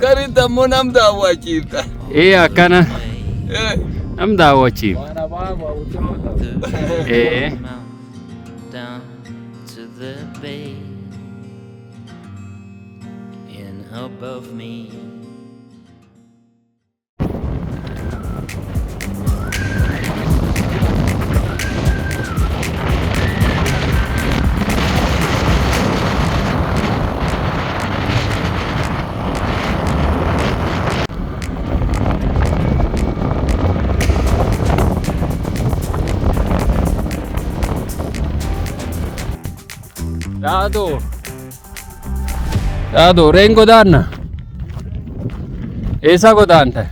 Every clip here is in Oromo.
Garin tammoo nam daawwachiifta. Akkana nam daawwachiif. Down to the bay and above me. Daaduu reen godaanna eessa godaanta?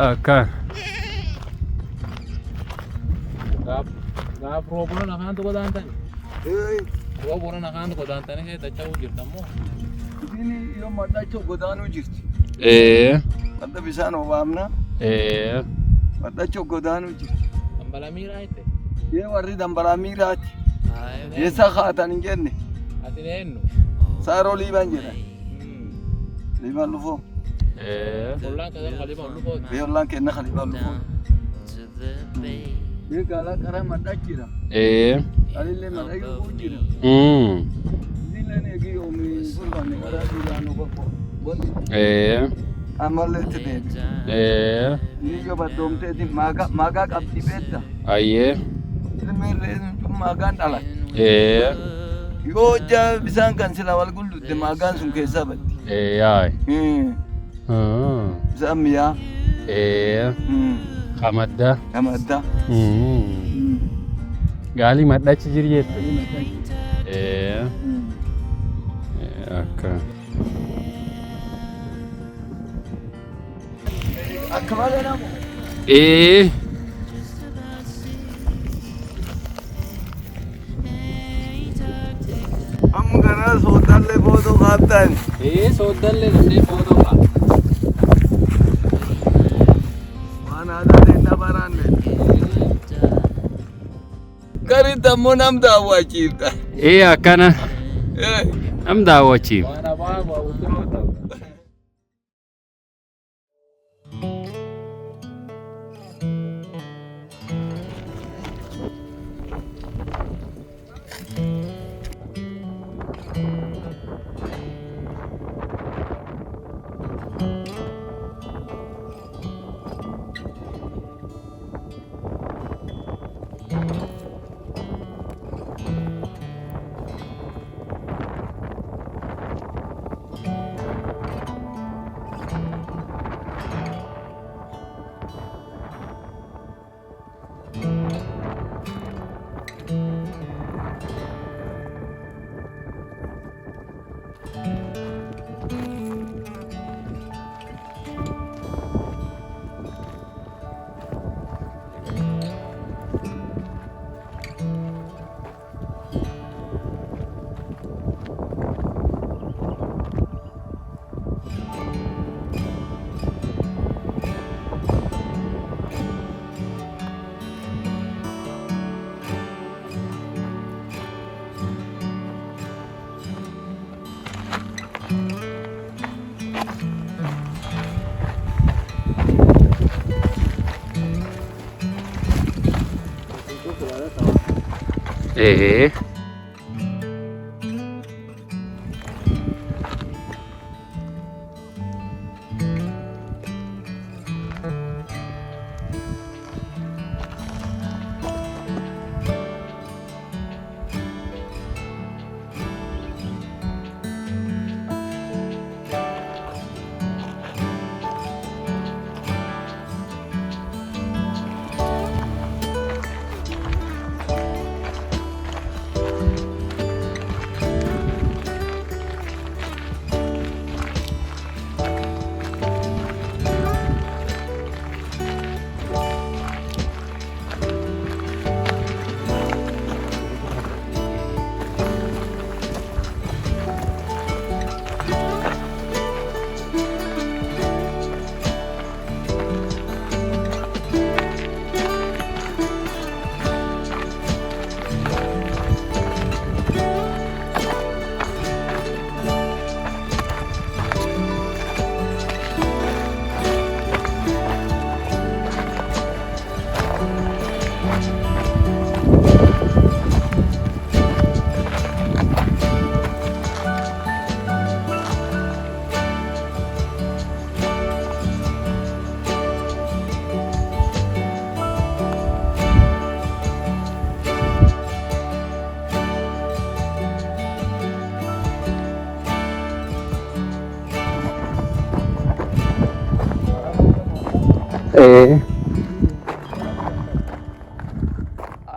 Akka gaaf roobona nakaantu godaantani roobona nakaantu godaantani kee dacha'uu jirtammoo Isini yoo madhachoo godaanuu jirti. Madda bishaan obaamna. Madhachoo godaanuu jirti. dambalaa miiraa itti Yee warri dambalaa miiraati. Eessa kaatan hin jenne. ati eenyu Saaroo liiban jedhan. Liiban lufoo. ollaan kasan qalibaan lufooti Bee ollaan kenna liiban lufoo. Bee gaalaa karaa madhachira. Alillee madhachuu jira. Isilleen eegi oomii sulfanne karaa dhiiraanuu bakko. Ammallee itti deebi. Inni yoo baddoomteeti maagaa qabdi beekta. Ayyee. Ilmeerree maagaan dhala. Yoo hojjaa bisaan kan sila wal gullutte maagaan sun keessaa baddi. Yaay. Bisaan miyaa. Qamadda. Gamadda. Gaalii madhachi jiri jette. Akka. Akka malee namu. Amma karaa soodallee footoo kaabtan. Sooddallee dandee footoo qaba. Waan aadaa deemtaa baraanne. Garin tammoo nam daawwachiifta. Akkana nam daawwachiif. waan abaabu hawwattuu ta'u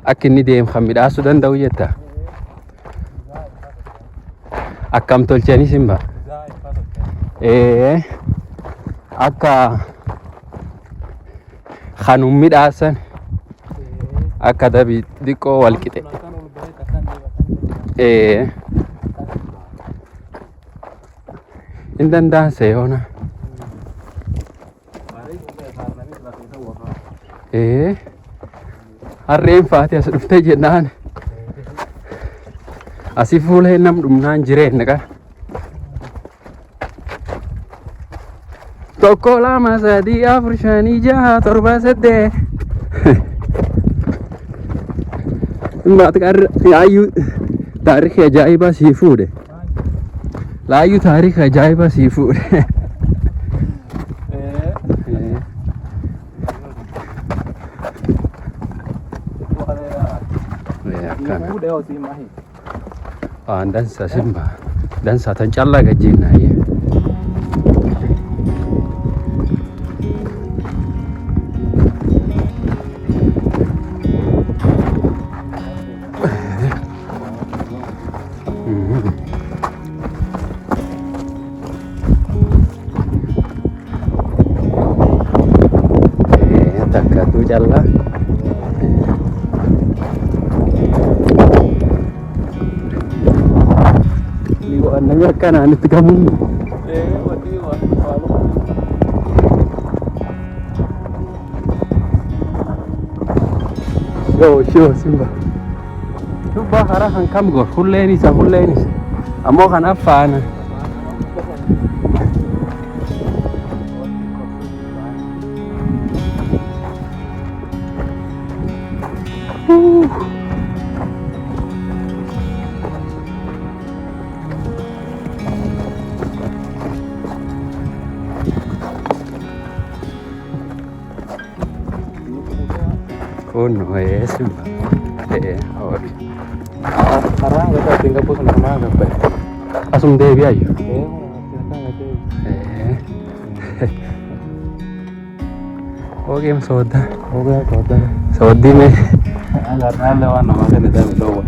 Akka inni deemu kan midhaasuu danda'u jetta. Akkam tolchanii simba. Akka kanum midhaasan akka dabii xiqqoo wal qixe. In danda'an seeyoona. Harreen faati as dhufte jennaan asii fuula hin nam dhumnaan jireenya qaba. Tokko lama sadii afur shanii jaha torba saddeet. Laayyuu taarikii ajaa'ibaa sii fuudhe. Laayyuu taarikii ajaa'ibaa sii fuudhe. Dansa simba. Dansa tan callaa gajjiinnaayye. Takka tu callaa. Namni akkanaan itti gamuun shoo simba dubbaa karaa kan kam gor hulleen isa ammoo kan affaana kun simba Karang kita tinggal pun sama apa? asum deebi ayyo ogeem soodda sooddime agarrarle waan nama kana dami lowa.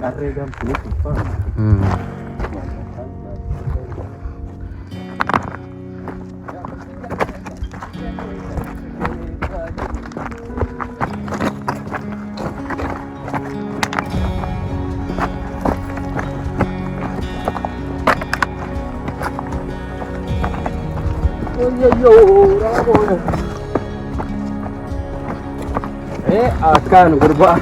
Karregan pulut apa? Akan berubah.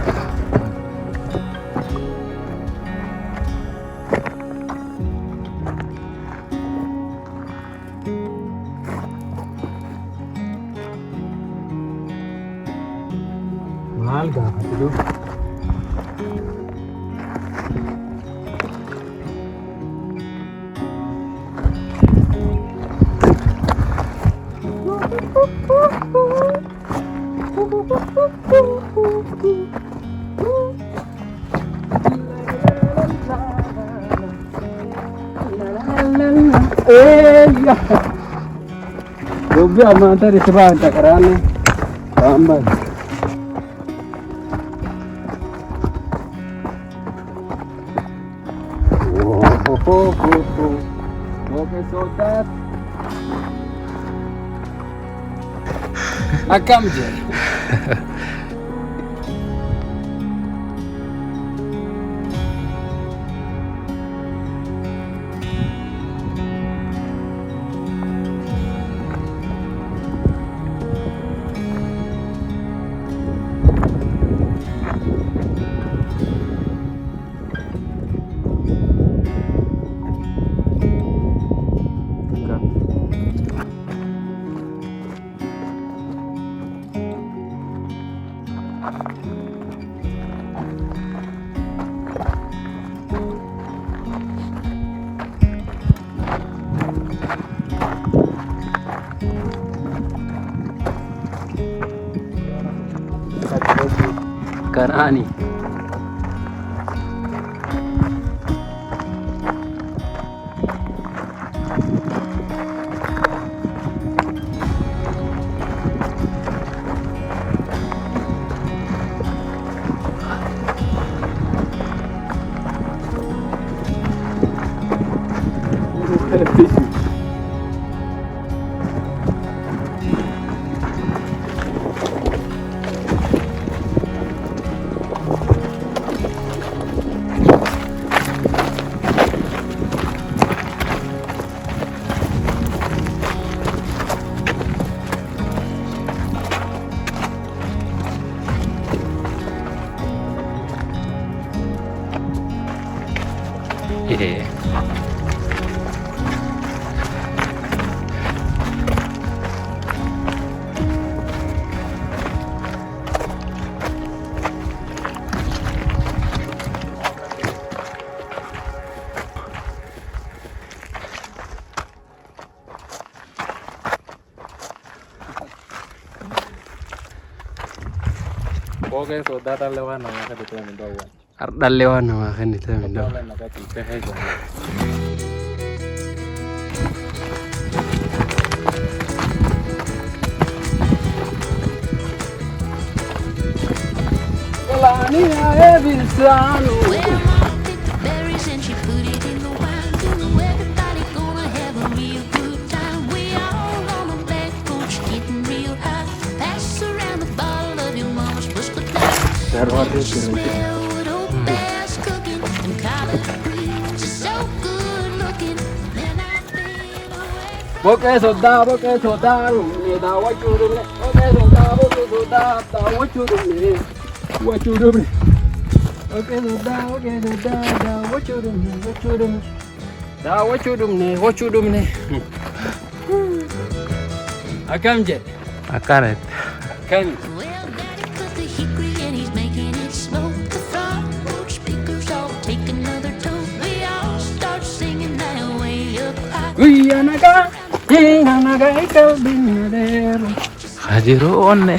Mahal gak itu? Dubbi ammaan tani sibaan takaraanne waan baay'ee. Oke sodat. Akam je. Karani. Yeah. Oke soda talewan nama ka dito min dawan. Ardalewan nama kan itu minda. Wala na ka tipe hay go. Kalani ae bisanu. Well, Mama picked the berries and she put it in the wine. Everybody gonna have a real good time. We all on the back porch getting real high. Pass around the bottle of your mama's whiskered Terwati She smell what old bear's cooking. And collard greens are so good looking. Then I've been away from Boke soda rumne da wachurumne. Boke soda da wachurumne. Wachurumne. Boke soda da wachurumne. Da wachurumne. Akam je. Akaret. Kan. Well, Daddy cut the hickory and he's making it smoke. The front porch speakers all take another toke. We all start singing that way up high. Uyanaga ikaldinadero. Hajiro onne.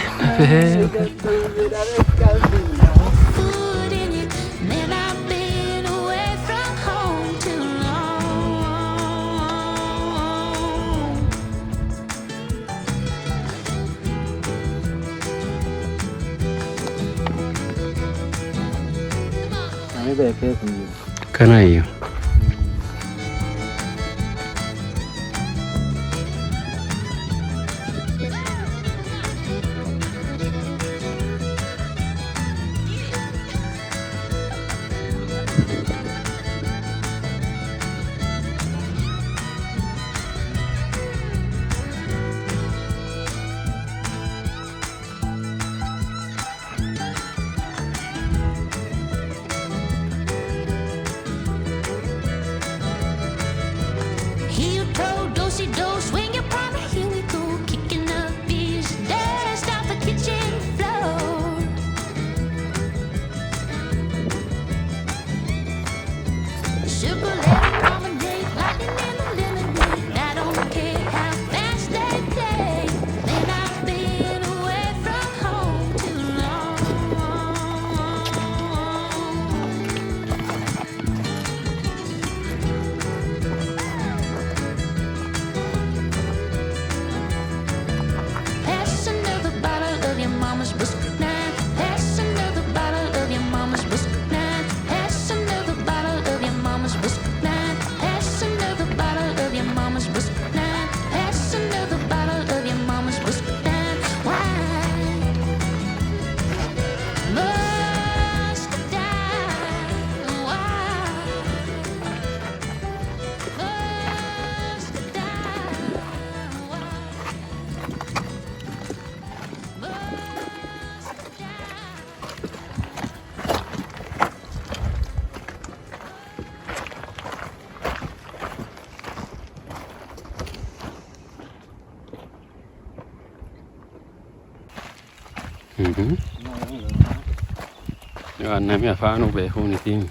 Foot in it, man, I've been away from home too long. Kami beke sini. Kana iyo. Waan namni afaan beekuun ittiin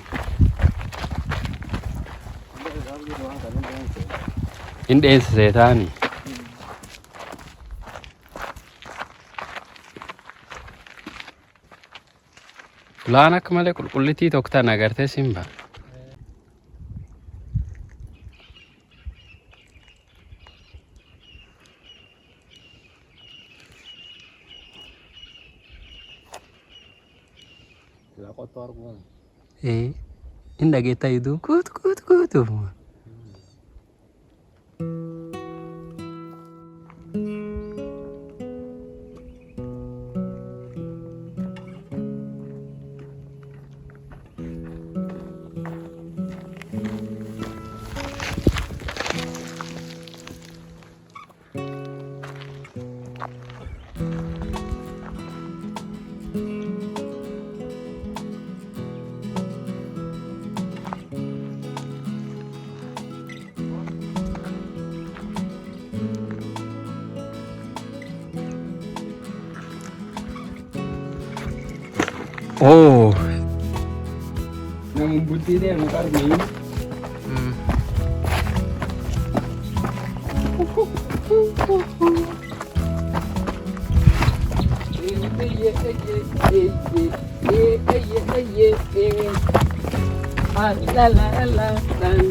hin dheessisee taani. Laan akka malee qulqullittii tokko tan agartee simba. Inni dhageettaa iddoo kuutu. Oh. Namun putih dia muka ni. La la la la la.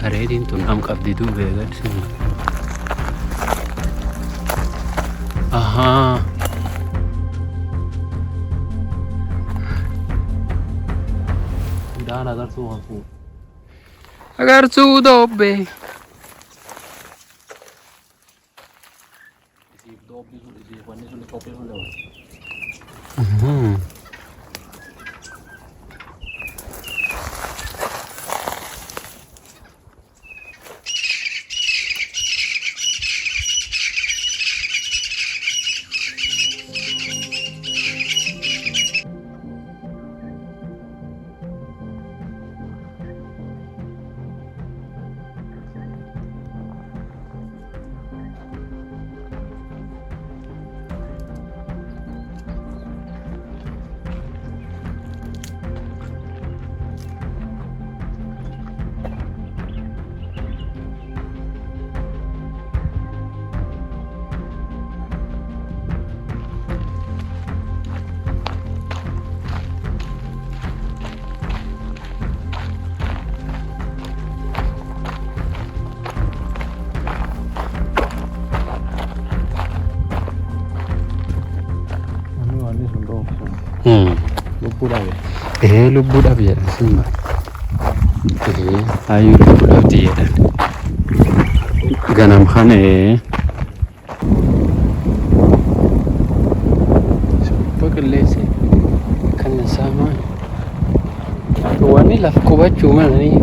Areedin tun am qabdi duube agarsiisa. Ahaa. Daan agarsuu hanfu. Agarsuu dobbe. Isiif doobbi sun isiif wanni sun kophee sun leewwan. lubbuudhaaf jedhan simba. Hayyuu lubbuudhaaf jedhan. Ganam kana suppa qilleensi kan saamaan wanni laf qubachuu malanii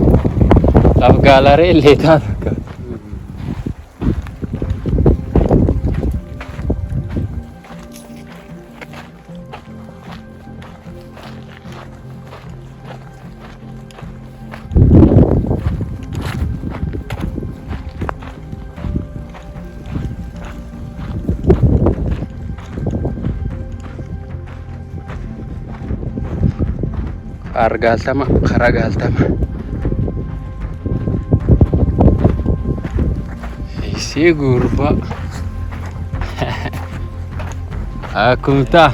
laf gaalaree illee taata. Argaltama, karagaltama. Isi gurba. Akumta.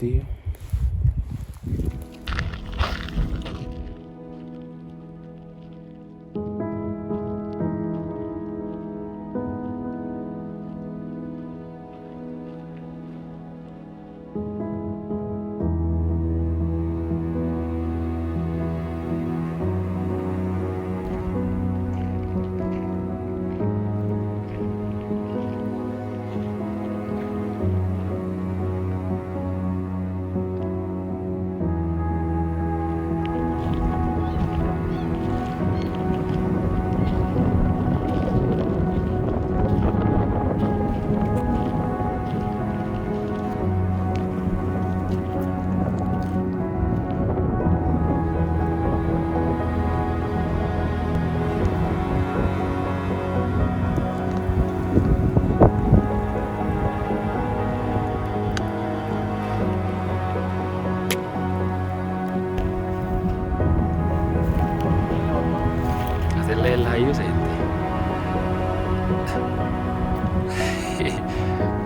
أختي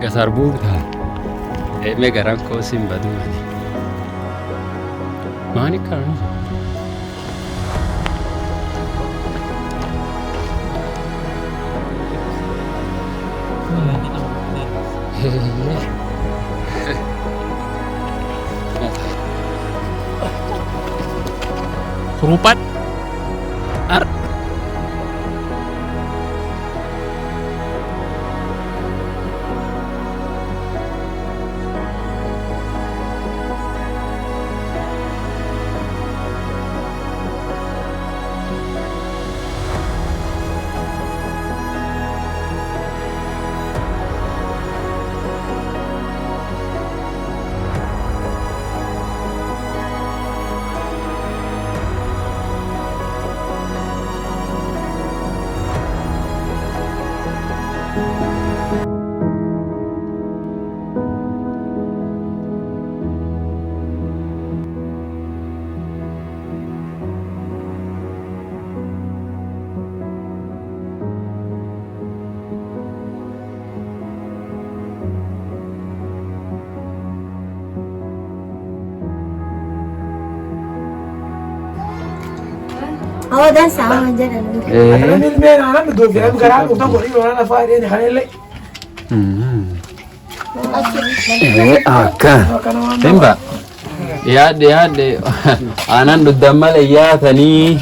Gasarbuudha. Eme garan koo simbadu mani. Maani kan? Kerupat. Oh, dan sama aja dan. Akka. Temba. Yaade anan dudamale yaatani.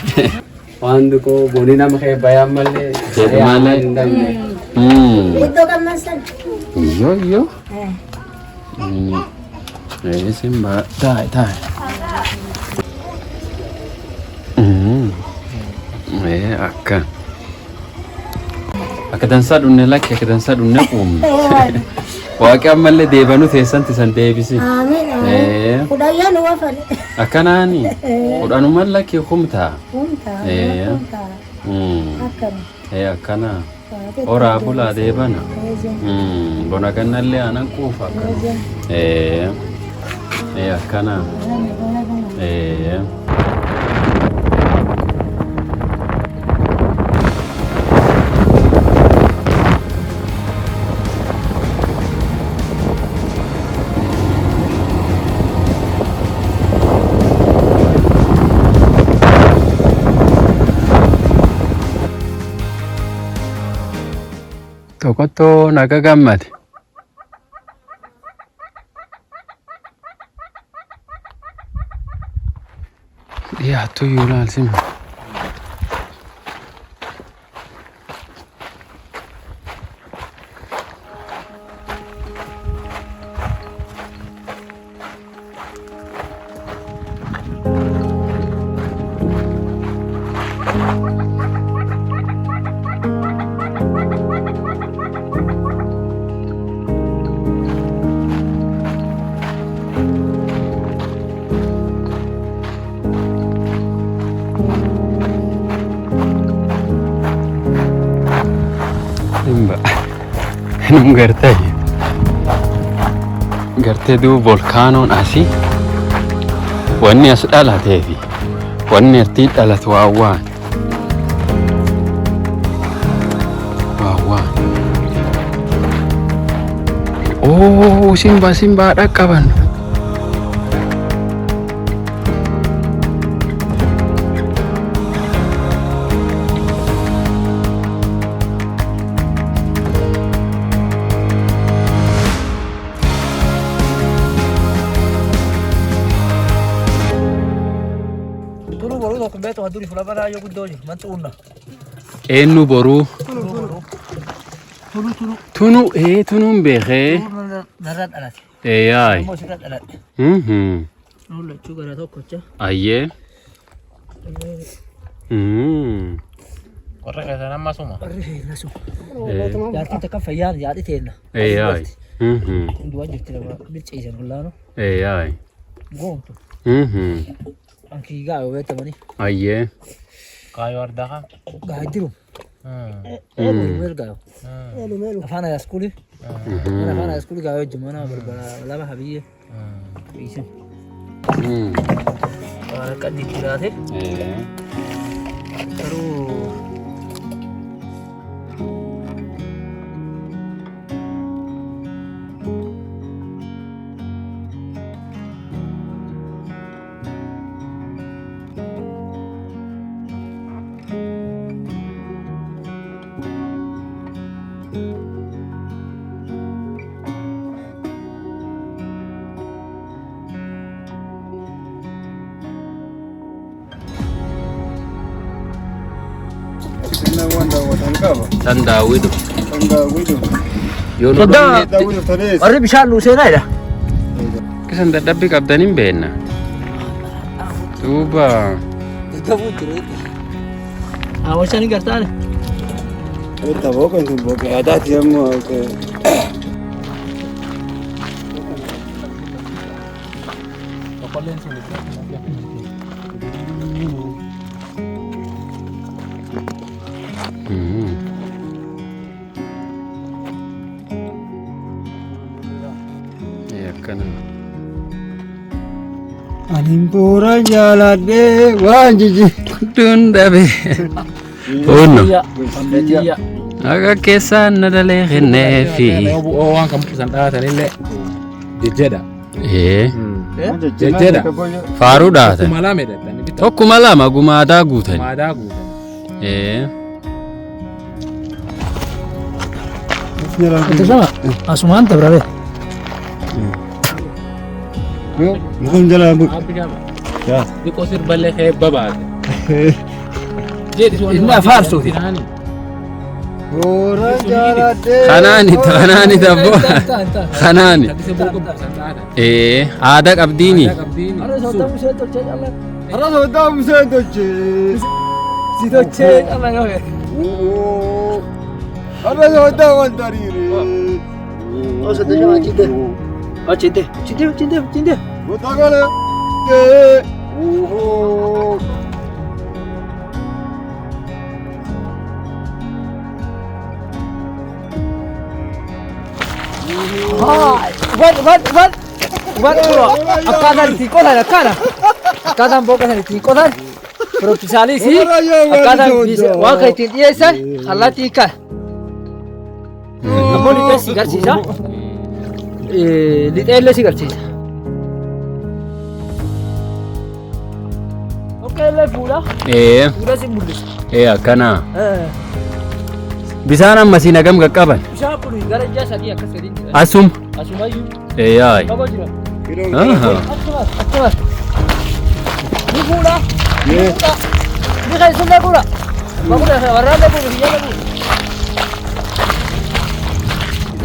Wandu ko bonina makay bayam male. Male. Ito kan masan. Yo. Simba. Tai. Akka dansaa dhunne lakke akka dansaa dhunne uumne Waaqni ammallee deebanu teessanti san deebisi. Amiin. Kudayyaa nu wafan. Akkanaani. Kudhanumaan lakkee kumtaa. Kumtaa. Akkana. Akkana. Horaa bulaa deebana. Bona kannallee aanan quufa akkana. Akkana. Tokkotto naga gammade. Dhiyaattu iyyuu ilaalsima. Num gartee duuba volkaanoon asii wanni as dhalatee fi wanni artii dhalatu waawwaan. Oh, simbaa dhaqqaban. Eenyu boruu? Tunu tunuun beekee. Yaay. Ayyee. Warra keessan amma suma. Yaadni takka fayyaan yaadni teenna. Yaay. Du'a jirti nama bilcheessan kullaanu. Yaay. Goomtu. Anki gaa'oo beektamani. Ayyee. Kaayoo ardaa kaa. Gaa'ee jiru. Meel gaa'oo. Afaan ayaa iskuuli. Afaan ayaa iskuuli gaa'oo wajjin mana barbara lama habiyyee. Biisin. Waan akka addi jiraate. Garuu. Tandaawidu. Yoo warri bishaan nu seenaadha. kisan dadhabbii qabdan hin beekna. Duuba. Awwaalchaan hin gartaane. Boqotu boqee adaati ammoo. Anin pura jaladhe waan jiji dundabe. Ono. Aga keessaan na dalee kennee fi. Waan kan buusan dhaatan illee jejjedha. Jejjedha. Faaruu dhaatan. Tokkuma lama jedhan. Tokkuma lama gumaadaa guutan. Gumaadaa guutan. Sama asumaan tabrabe. Mukun jalan bu. Ya. Di kosir balik kayak babat. Jadi Ini farsu. Pura jaladhe. Kanaani tabbo. Kanaani. Ada qabdiini. Harus hotam saya tercet Allah. Harus hotam saya tercet. Si tercet Allah ya. Harus hotam antarire. Oh, sudah sama cinta. Oh, cinta. Cinta. 못하가네. 오호. Buat pura. Akadan tikodan akana. Akadan bokan tikodan. Propisali si. Akadan bisa wakai tintiesa. Halatika. Amoni pesi garcisa. Litelle si garcisa. Okay le pura. Pura si mulis. Akkana. Bisaan amma siin hagam qaqqaban. Bishaan kun gara ijaa sadii akkas gadiin jira. Asum. Asumayyuu. Yaay. Qaba jira. Aha. Ni fuudha. Ni keessummaa fuudha. Warraan leeguudha biyya leeguudha.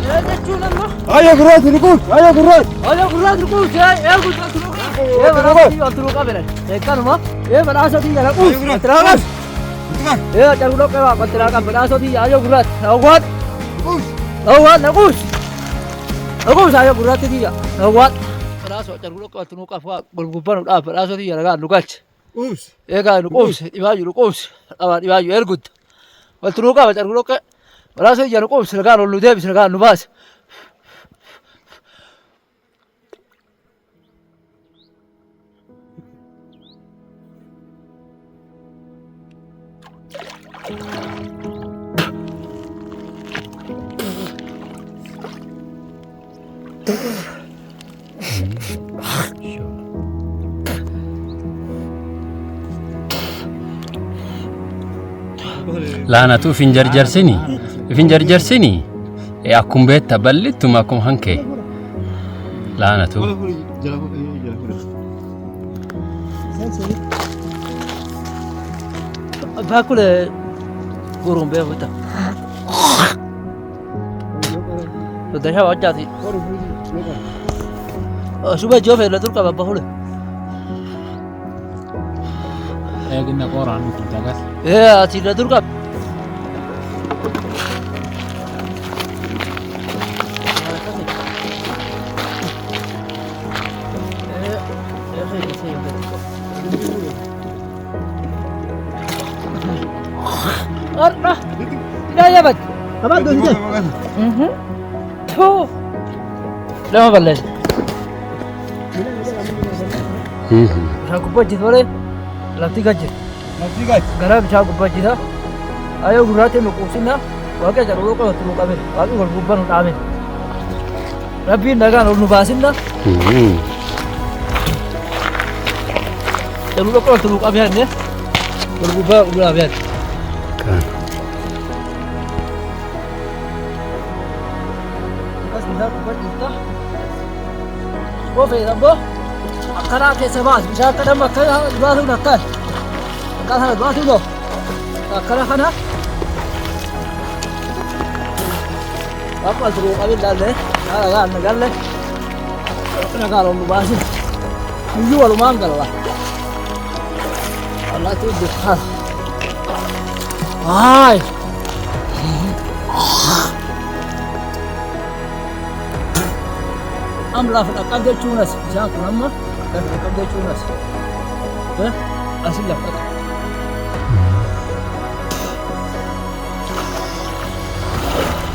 Jechuun amma. 아야 그래 들고. 아야 그래. Ayyaa gurraa turquu guddaa turquu. Badhaasaatii wal turuu qabere. Kanuma. Badhaasaatii jala quus. Tiraakas. Carguloo qabaa qottiraakan badhaasaatii ayyaa gurraatti. Hawwaat. Hawwaat naquus. Naquus ayyaa gurraatti tiyya. Hawwaat. Badhaasoo carguloo qabaa turuu qabaa golgubbanuudhaaf badhaasaatii jala gaan nuqaach. 우스. Egaa nuquus dhibaayu nuquus. Qabaa dhibaayu ergudda. Wal turuu qaba carguloo qabaa. Badhaasaatii jala nuquus nagaan ol nu deebis nagaan nu baase. Laanatu ifin jarjarsini akkuma beekta bal'ittuma akkuma hankee laanatu Bakule gurun be buta. Dasha wajati. Suba jofe la turka babba hule. Eegna qoraan nuti jagas. Ati la turka. Arna. Tidak ya, Bad. Apa tu ini? Tuh. Lama balik. Aku pajit boleh. Lati gajah. Nanti guys. Garam aku pajit dah. Ayo gurate nukusin dah. Wakai jago kau turun kami. Wakai berbuban untuk kami. Tapi naga orang nubasin dah. Jago kau turun kami ni. Berbuban untuk kami. kan. Kofi rambo. Akara ke sabas. Bisa kadang makan dua tu nakal. Nakal sana dua tu lo. Akara kana. Apa tu kami dah le. Nagal le. Nagal orang bahasa. Jual manggal lah. Allah tu dekat. Hai. Amla fana kabel chunas jangan kunama dan kabel chunas. Asal lah.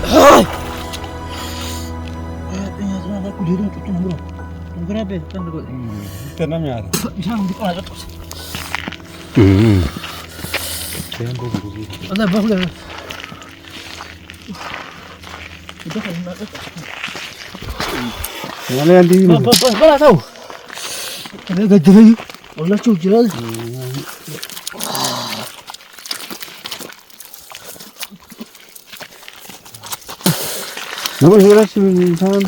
Hai. Ya jangan aku diri tu bro. Berapa kan tu? Tenang ya. Jangan di mana tu. Jangan gua. Ada bagus. Itu kan nak. Mana yang di sini? Bala tahu. Ada gajah lagi. Allah cuci jelas. Nama jelas insan.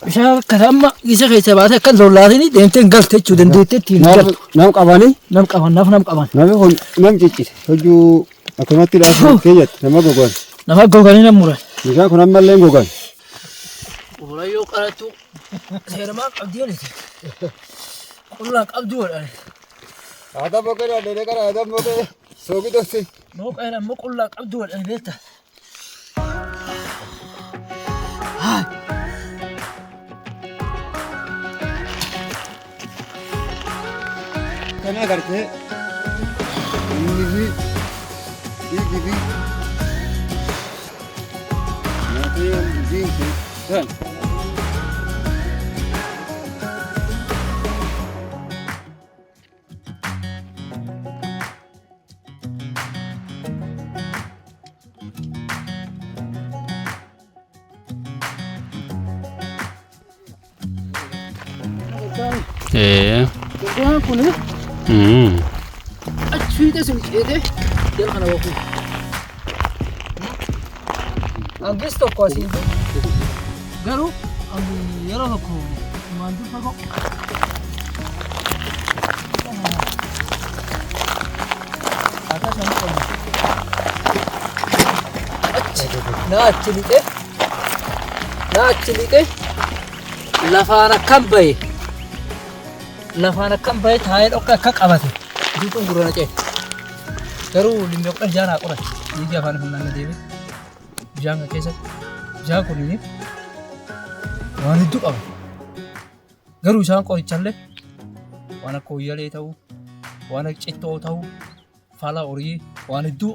Bisa kerama, bisa kerja bahasa kan zolat ini dente gal te cuci dente tinggal. Nam kawan ni? Nam kawan. Nam cici. Tuju aku mati dah kejat. Nama gogan. Nama gogan ini murah. Jika aku nama lain gogan. Murah yuk kalau tu. Saya nama abdian itu. Allah abdian. Ada bukan ada dekat ada bukan. Sogi tu sih. Mau kaya mau Allah abdian ini beta. Hai. kana gartee inni fi dhiigi fi nyaatee diinki kan Gurguraan kun achi fiixee sun ceetee jala kana boqu. Angis tokko asii garuu yeroo tokko maantuu fagoo. Naa achi lixee lafaan akkam bahe. Lafaan akkam bahe taa'ee dhokka akka qabate duutuun gurra nacee garuu limmi akka jaanaa qoran dhiigi afaan humnaan deebiin bishaan kan keessatti bishaan kun waan hedduu qaba garuu isaan qorichallee waan akka hoyyalee ta'uu waan akka cittoo ta'uu faala horii waan hedduu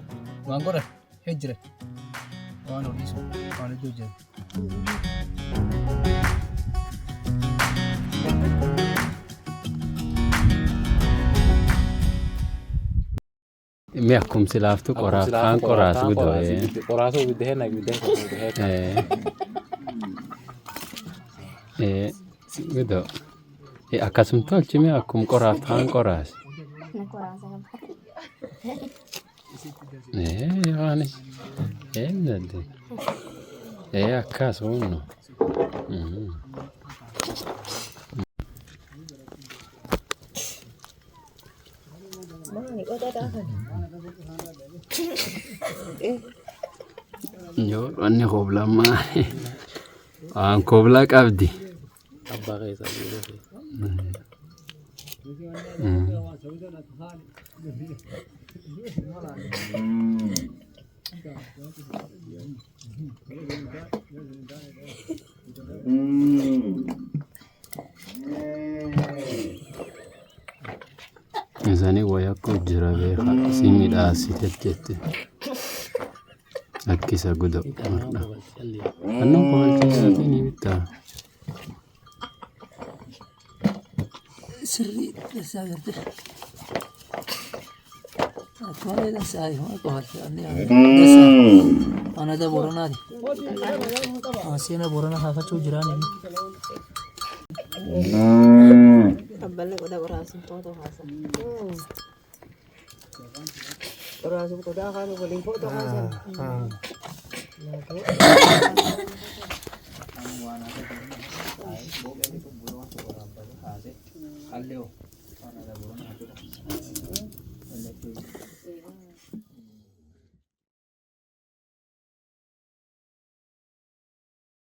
waan godhan hedjire waan horiisu waan hedduu jira. Mi akkumsi laaftu qoraafaan qoraas gudoo qoraasuu biddeen gudoo akkasum tolchi mi akkum qoraafaan qoraas waan eemnadde akkas hunno Yo, wanni koblaa waan koblaa qabdi. abbaa keessaa jiru. Isani wayakko jira beeka si midhaasite jette akkisa gudo marda annon kobalchee ni bitaa Sirrii isaa garte akkuma isaa yoo kobalchee ana da boranaati asina borana haafachuu jiraan Abballe qoda qoraasun footoo haasan. Qoraasun qodaa kaanu waliin footoo haasan. Halloo.